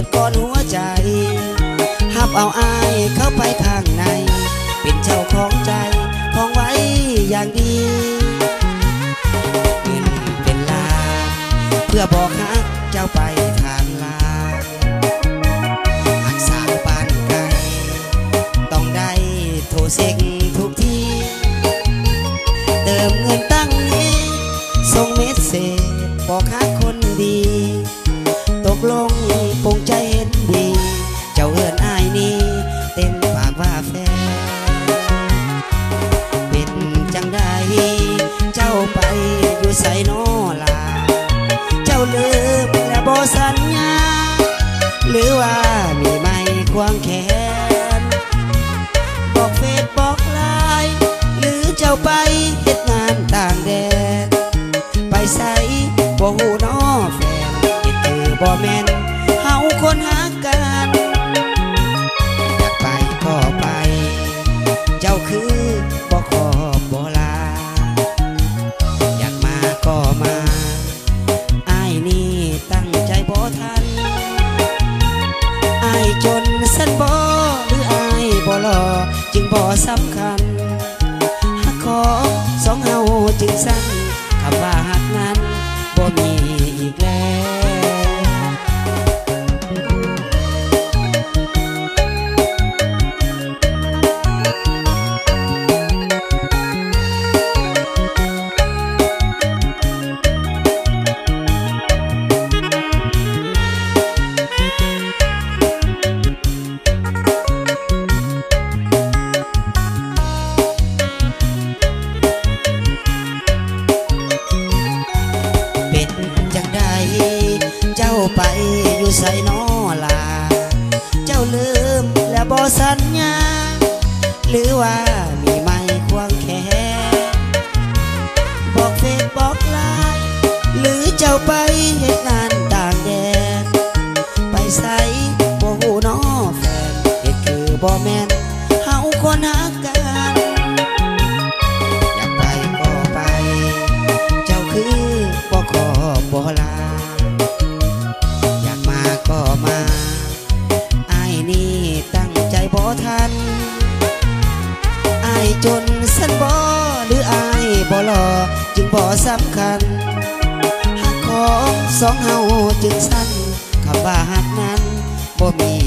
ดก่อนหัวใจหับเอาอายเข้าไปข้างในเป็นเจ้าของใจของไว้อย่างดีเป็นลาเพื่อบอกฮักเจ้าไปทางลาหักสาวบ้านไกลต้องได้โทรเซ็กทุกทีเติมเงินตั้งนี้ส่งเมสเซจบอกฮักคนดีตกลงปงใจเห็นดีเจ้าเอิ้นอายนี้เต็มปากว่าแฟนเป็นจังได้เจ้าไปอยู่ใส่นอลาเจ้าลืมและบ่สัญญาหรือว่ามีไม่ควงแขนบอกเฟซบอกไลน์หรือเจ้าไปเฮ็ดงานต่างแดนไปใส่บ่ฮู้น้อแฟนเฮ็ดคือบ่แม่นเฮาคนหากันอยากไปก็ไปเจ้าคือบ่ขอบ่ลาอยากมาก็มาอ้ายนี่ตั้งใจบ่ทันอ้ายจนสันบ่หรืออ้ายบ่หล่อจึงบ่สำคัญหักขอสองเฮาจึงสั้นคำว่าหักนั้นบ่มีอีกแล้วไปอยู่ใส่นอลาเจ้าลืมและบ่สัญญาหรือว่ามีไม่ควงแขนบอกเฟซบอกไลน์หรือเจ้าไปเหตุงานต่างแดนไปใส่บ่ฮู้น้อแฟนเหตุคือบ่แม่นเฮาคนหากันอยากไปก็ไปเจ้าคือบ่ขอบ่ลาก็มาอ้ายนี่ตั้งใจบ่ทันอ้ายจนสันบ่หรืออ้ายบ่หล่อจึงบ่สำคัญหักของสองเฮาจึงสั้นคำว่าหักนั้นบ่มี